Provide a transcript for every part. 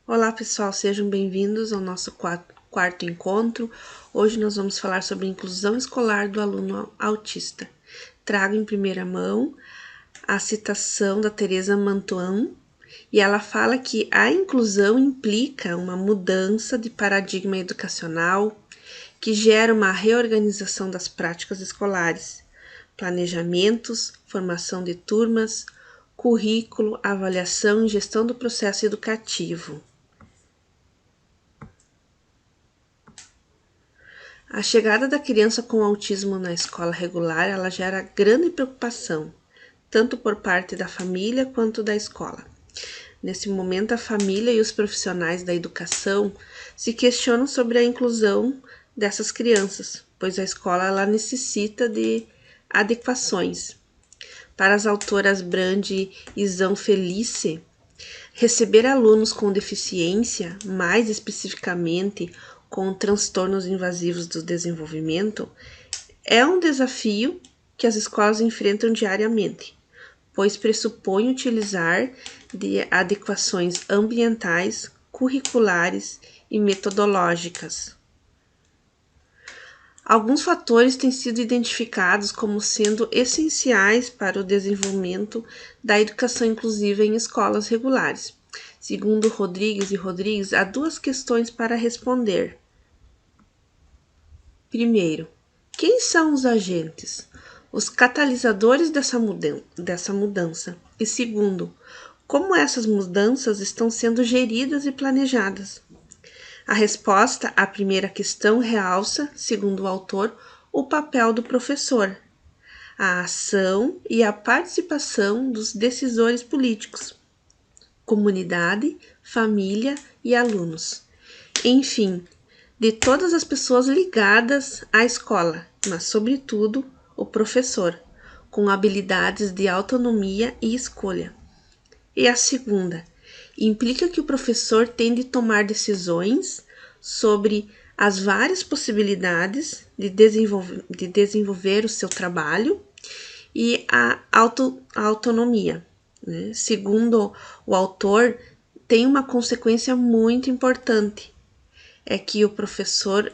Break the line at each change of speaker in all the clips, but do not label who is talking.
Olá pessoal, sejam bem-vindos ao nosso quarto encontro. Hoje nós vamos falar sobre a inclusão escolar do aluno autista. Trago em primeira mão a citação da Teresa Mantuan, e ela fala que a inclusão implica uma mudança de paradigma educacional que gera uma reorganização das práticas escolares, planejamentos, formação de turmas, currículo, avaliação e gestão do processo educativo. A chegada da criança com autismo na escola regular, ela gera grande preocupação, tanto por parte da família quanto da escola. Nesse momento, a família e os profissionais da educação se questionam sobre a inclusão dessas crianças, pois a escola ela necessita de adequações. Para as autoras Brandi e Zanfelice, receber alunos com deficiência, mais especificamente com transtornos invasivos do desenvolvimento, é um desafio que as escolas enfrentam diariamente, pois pressupõe utilizar de adequações ambientais, curriculares e metodológicas. Alguns fatores têm sido identificados como sendo essenciais para o desenvolvimento da educação inclusiva em escolas regulares. Segundo Rodrigues, há duas questões para responder. Primeiro, quem são os agentes, os catalisadores dessa mudança? E segundo, como essas mudanças estão sendo geridas e planejadas? A resposta à primeira questão realça, segundo o autor, o papel do professor, a ação e a participação dos decisores políticos, comunidade, família e alunos. Enfim, de todas as pessoas ligadas à escola, mas, sobretudo, o professor, com habilidades de autonomia e escolha. E a segunda, implica que o professor tem de tomar decisões sobre as várias possibilidades de desenvolver o seu trabalho e a autonomia. Né? Segundo o autor, tem uma consequência muito importante, é que o professor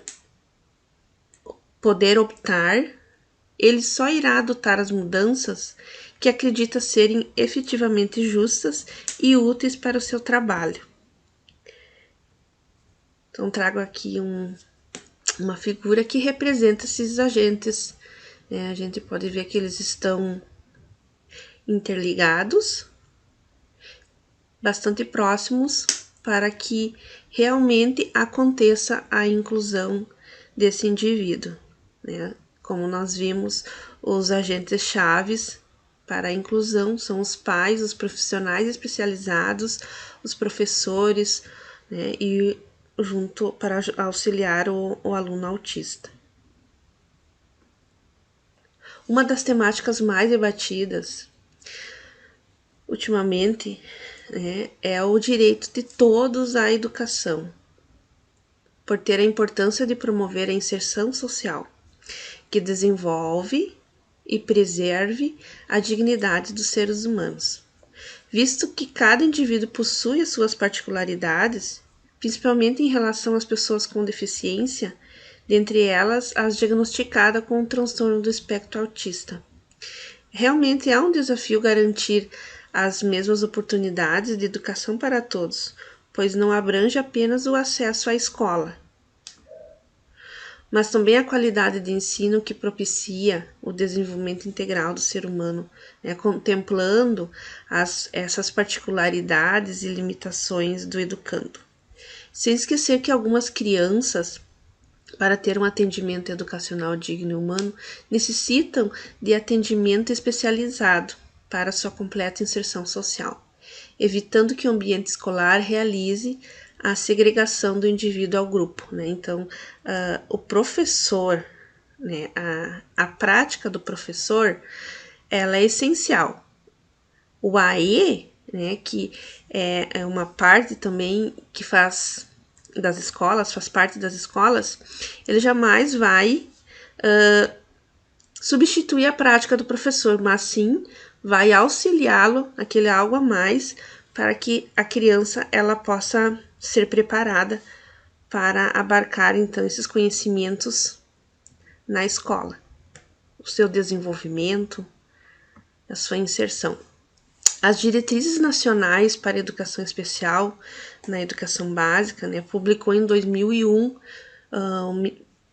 poder optar, ele só irá adotar as mudanças que acredita serem efetivamente justas e úteis para o seu trabalho. Então, trago aqui uma figura que representa esses agentes. A gente pode ver que eles estão interligados, bastante próximos, para que realmente aconteça a inclusão desse indivíduo. Né? Como nós vimos, os agentes chaves para a inclusão são os pais, os profissionais especializados, os professores, né? E junto para auxiliar o aluno autista. Uma das temáticas mais debatidas ultimamente, né, é o direito de todos à educação, por ter a importância de promover a inserção social, que desenvolve e preserve a dignidade dos seres humanos. Visto que cada indivíduo possui as suas particularidades, principalmente em relação às pessoas com deficiência, dentre elas as diagnosticadas com o transtorno do espectro autista. Realmente é um desafio garantir as mesmas oportunidades de educação para todos, pois não abrange apenas o acesso à escola, mas também a qualidade de ensino que propicia o desenvolvimento integral do ser humano, né, contemplando essas particularidades e limitações do educando. Sem esquecer que algumas crianças, para ter um atendimento educacional digno e humano, necessitam de atendimento especializado para sua completa inserção social, evitando que o ambiente escolar realize a segregação do indivíduo ao grupo. Né? Então, o professor, né, a prática do professor, ela é essencial. O AE, né, que é uma parte também que faz parte das escolas, ele jamais vai substituir a prática do professor, mas sim vai auxiliá-lo, aquele algo a mais, para que a criança ela possa ser preparada para abarcar então esses conhecimentos na escola, o seu desenvolvimento, a sua inserção. As diretrizes nacionais para a educação especial na educação básica, publicou em 2001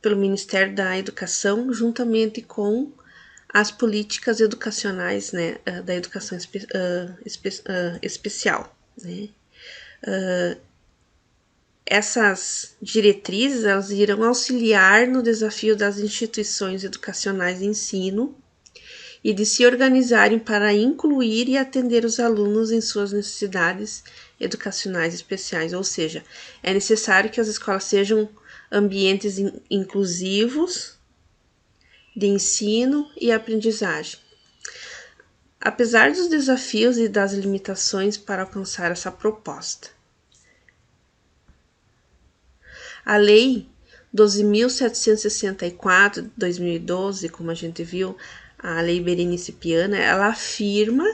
pelo Ministério da Educação, juntamente com as políticas educacionais, da educação especial. Essas diretrizes elas irão auxiliar no desafio das instituições educacionais de ensino e de se organizarem para incluir e atender os alunos em suas necessidades educacionais especiais, ou seja, é necessário que as escolas sejam ambientes inclusivos de ensino e aprendizagem. Apesar dos desafios e das limitações para alcançar essa proposta, a Lei 12.764 de 2012, como a gente viu, a Lei Berenice Piana, ela afirma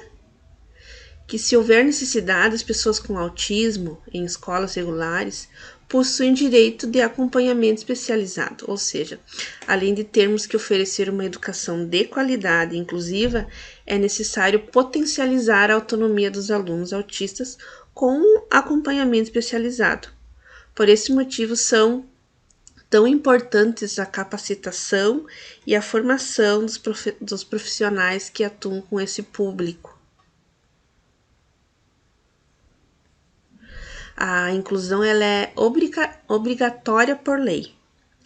que se houver necessidade, as pessoas com autismo em escolas regulares possuem direito de acompanhamento especializado, ou seja, além de termos que oferecer uma educação de qualidade e inclusiva, é necessário potencializar a autonomia dos alunos autistas com acompanhamento especializado. Por esse motivo, são tão importantes a capacitação e a formação dos profissionais que atuam com esse público. A inclusão ela é obrigatória por lei.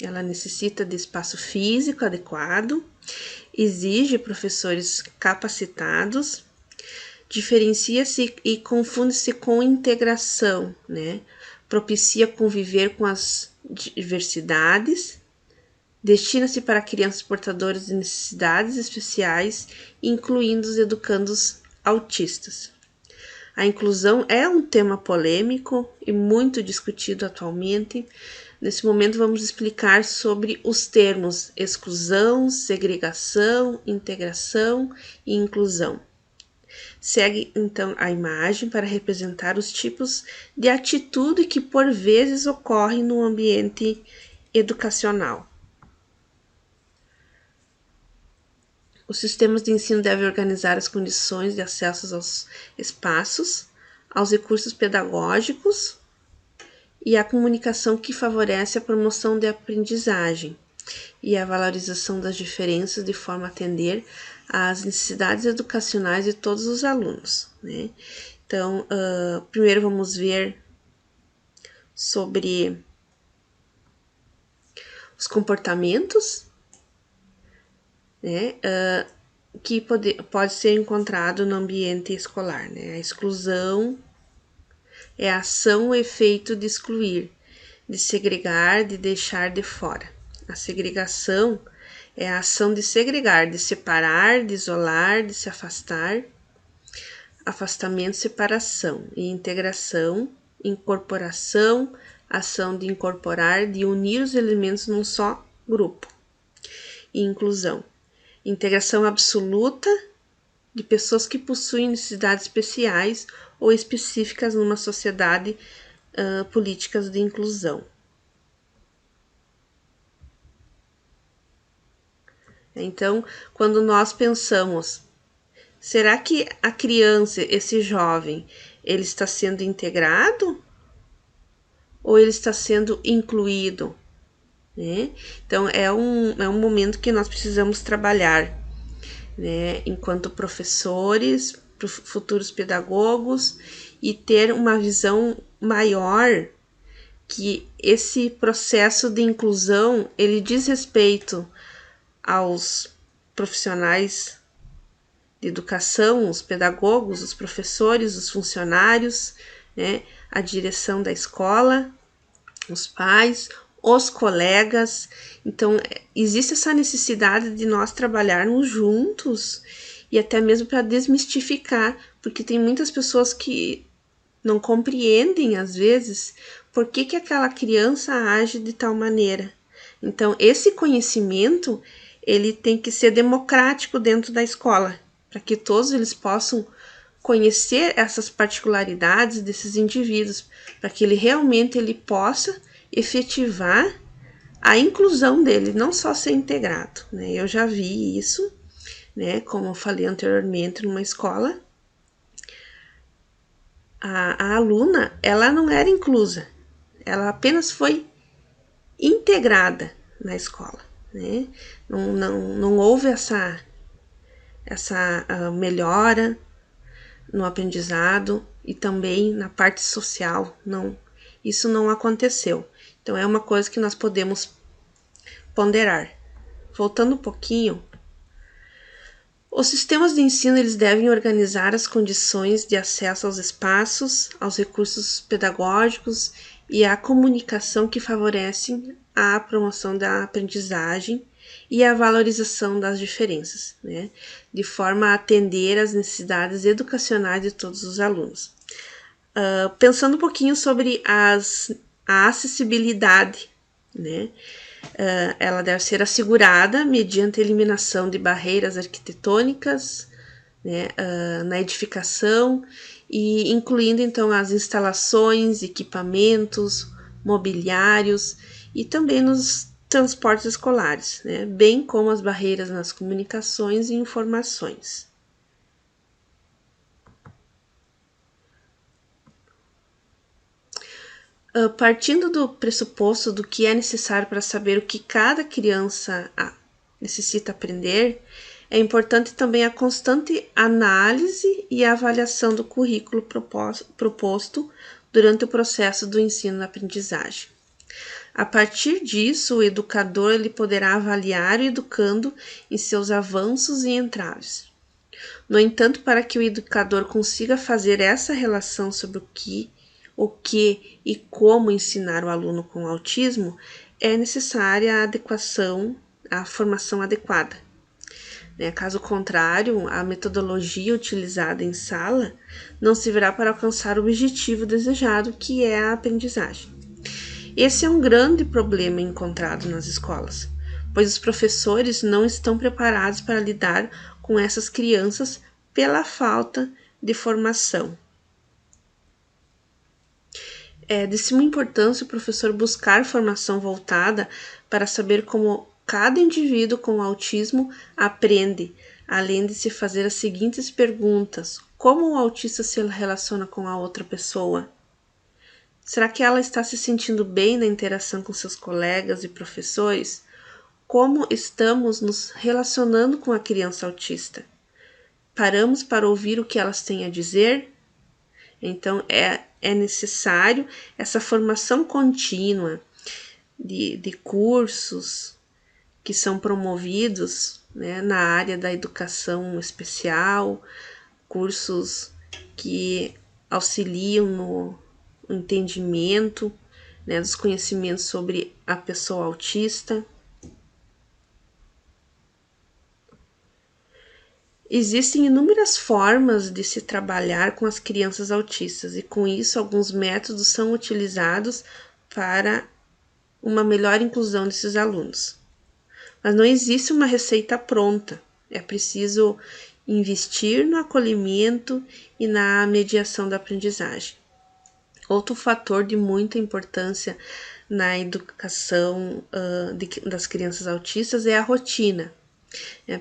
Ela necessita de espaço físico adequado, exige professores capacitados, diferencia-se e confunde-se com integração, propicia conviver com as diversidades, destina-se para crianças portadoras de necessidades especiais, incluindo os educandos autistas. A inclusão é um tema polêmico e muito discutido atualmente. Nesse momento vamos explicar sobre os termos exclusão, segregação, integração e inclusão. Segue então a imagem para representar os tipos de atitude que por vezes ocorrem no ambiente educacional. Os sistemas de ensino devem organizar as condições de acesso aos espaços, aos recursos pedagógicos e à comunicação que favorece a promoção da aprendizagem e a valorização das diferenças de forma a atender às necessidades educacionais de todos os alunos. Então, primeiro vamos ver sobre os comportamentos, que pode ser encontrado no ambiente escolar. A exclusão é a ação ou efeito de excluir, de segregar, de deixar de fora. A segregação é a ação de segregar, de separar, de isolar, de se afastar. Afastamento, separação. E integração, incorporação, ação de incorporar, de unir os elementos num só grupo. E inclusão. Integração absoluta de pessoas que possuem necessidades especiais ou específicas numa sociedade, políticas de inclusão. Então, quando nós pensamos, será que a criança, esse jovem, ele está sendo integrado ou ele está sendo incluído? Então, é um momento que nós precisamos trabalhar, enquanto professores, futuros pedagogos, e ter uma visão maior que esse processo de inclusão, ele diz respeito aos profissionais de educação, os pedagogos, os professores, os funcionários, a direção da escola, os pais, os colegas. Então, existe essa necessidade de nós trabalharmos juntos e até mesmo para desmistificar, porque tem muitas pessoas que não compreendem, às vezes, por que aquela criança age de tal maneira. Então, esse conhecimento, ele tem que ser democrático dentro da escola, para que todos eles possam conhecer essas particularidades desses indivíduos, para que ele possa efetivar a inclusão dele, não só ser integrado, né? Eu já vi isso, né? Como eu falei anteriormente, numa escola, a aluna, ela não era inclusa, ela apenas foi integrada na escola, né? Não houve essa melhora no aprendizado e também na parte social, isso não aconteceu. Então é uma coisa que nós podemos ponderar. Voltando um pouquinho, os sistemas de ensino eles devem organizar as condições de acesso aos espaços, aos recursos pedagógicos e à comunicação que favorecem a promoção da aprendizagem e a valorização das diferenças, né? De forma a atender às necessidades educacionais de todos os alunos. Pensando um pouquinho sobre a acessibilidade, né? Ela deve ser assegurada mediante a eliminação de barreiras arquitetônicas, né, na edificação e incluindo então as instalações, equipamentos, mobiliários e também nos transportes escolares, né, bem como as barreiras nas comunicações e informações. Partindo do pressuposto do que é necessário para saber o que cada criança necessita aprender, é importante também a constante análise e avaliação do currículo proposto durante o processo do ensino-aprendizagem. A partir disso, o educador ele poderá avaliar o educando em seus avanços e entraves. No entanto, para que o educador consiga fazer essa relação sobre o que e como ensinar o aluno com autismo, é necessária a adequação, a formação adequada. Caso contrário, a metodologia utilizada em sala não servirá para alcançar o objetivo desejado, que é a aprendizagem. Esse é um grande problema encontrado nas escolas, pois os professores não estão preparados para lidar com essas crianças pela falta de formação. É de suma importância o professor buscar formação voltada para saber como cada indivíduo com autismo aprende, além de se fazer as seguintes perguntas: como o autista se relaciona com a outra pessoa? Será que ela está se sentindo bem na interação com seus colegas e professores? Como estamos nos relacionando com a criança autista? Paramos para ouvir o que elas têm a dizer? Então, é necessário essa formação contínua de cursos que são promovidos, né, na área da educação especial, cursos que auxiliam no entendimento, né, dos conhecimentos sobre a pessoa autista. Existem inúmeras formas de se trabalhar com as crianças autistas e, com isso, alguns métodos são utilizados para uma melhor inclusão desses alunos. Mas não existe uma receita pronta, é preciso investir no acolhimento e na mediação da aprendizagem. Outro fator de muita importância na educação das crianças autistas é a rotina.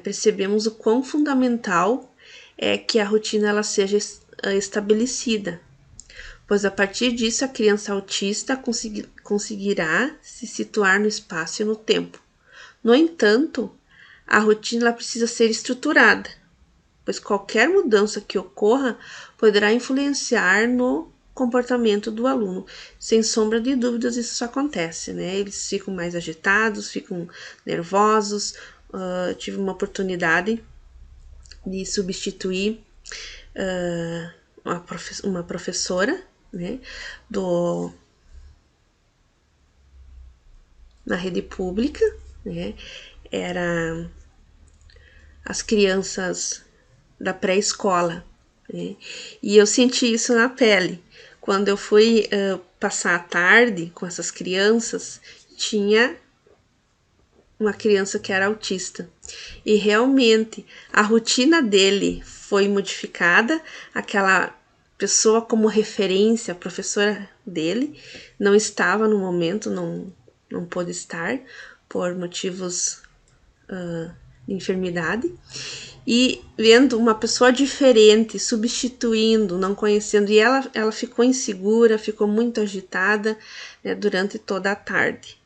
Percebemos o quão fundamental é que a rotina ela seja estabelecida, pois a partir disso a criança autista conseguirá se situar no espaço e no tempo. No entanto, a rotina ela precisa ser estruturada, pois qualquer mudança que ocorra poderá influenciar no comportamento do aluno. Sem sombra de dúvidas, isso acontece, né? Eles ficam mais agitados, ficam nervosos. Tive uma oportunidade de substituir uma professora, né, na rede pública, né, era as crianças da pré-escola, né, e eu senti isso na pele. Quando eu fui passar a tarde com essas crianças, tinha uma criança que era autista. E realmente a rotina dele foi modificada, aquela pessoa como referência, a professora dele, não estava no momento, não pôde estar por motivos de enfermidade. E vendo uma pessoa diferente, substituindo, não conhecendo, e ela ficou insegura, ficou muito agitada, né, durante toda a tarde.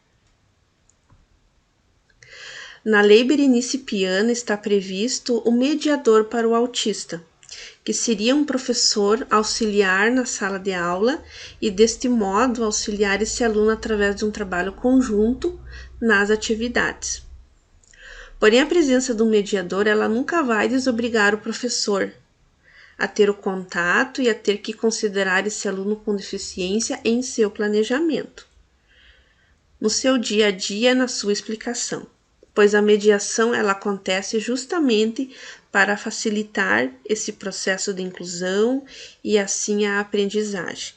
Na Lei Berenice Piana está previsto o mediador para o autista, que seria um professor auxiliar na sala de aula e, deste modo, auxiliar esse aluno através de um trabalho conjunto nas atividades. Porém, a presença do mediador, ela nunca vai desobrigar o professor a ter o contato e a ter que considerar esse aluno com deficiência em seu planejamento, no seu dia a dia, na sua explicação, pois a mediação ela acontece justamente para facilitar esse processo de inclusão e assim a aprendizagem.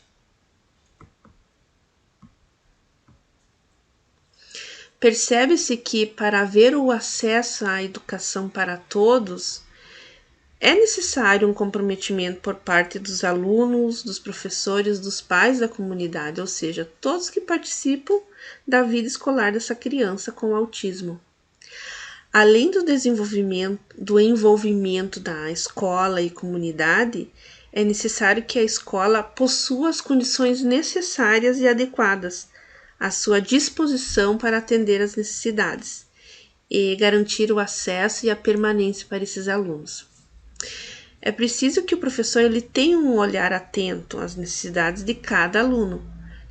Percebe-se que para haver o acesso à educação para todos, é necessário um comprometimento por parte dos alunos, dos professores, dos pais da comunidade, ou seja, todos que participam da vida escolar dessa criança com autismo. Além do envolvimento da escola e comunidade, é necessário que a escola possua as condições necessárias e adequadas à sua disposição para atender às necessidades e garantir o acesso e a permanência para esses alunos. É preciso que o professor ele tenha um olhar atento às necessidades de cada aluno,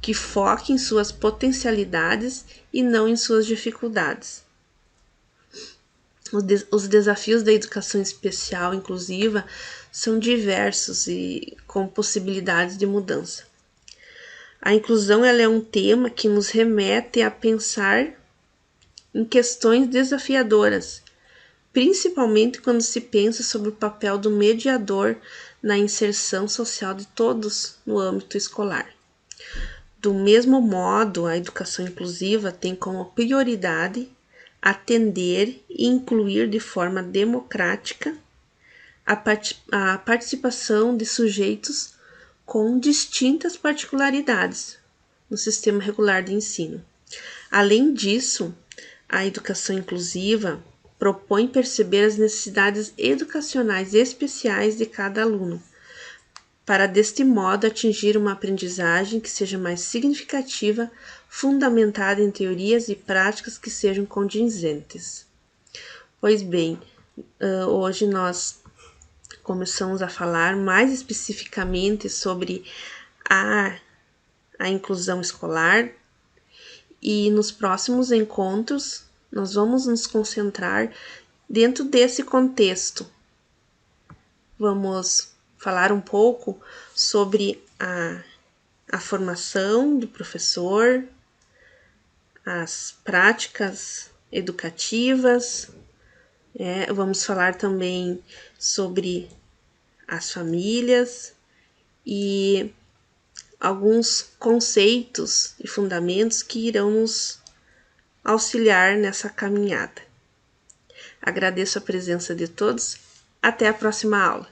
que foque em suas potencialidades e não em suas dificuldades. Os desafios da educação especial inclusiva são diversos e com possibilidades de mudança. A inclusão ela é um tema que nos remete a pensar em questões desafiadoras, principalmente quando se pensa sobre o papel do mediador na inserção social de todos no âmbito escolar. Do mesmo modo, a educação inclusiva tem como prioridade atender e incluir de forma democrática a participação de sujeitos com distintas particularidades no sistema regular de ensino. Além disso, a educação inclusiva propõe perceber as necessidades educacionais especiais de cada aluno, para deste modo atingir uma aprendizagem que seja mais significativa, fundamentada em teorias e práticas que sejam condizentes. Pois bem, hoje nós começamos a falar mais especificamente sobre a inclusão escolar e nos próximos encontros nós vamos nos concentrar dentro desse contexto. Vamos falar um pouco sobre a formação do professor, as práticas educativas, vamos falar também sobre as famílias e alguns conceitos e fundamentos que irão nos auxiliar nessa caminhada. Agradeço a presença de todos. Até a próxima aula.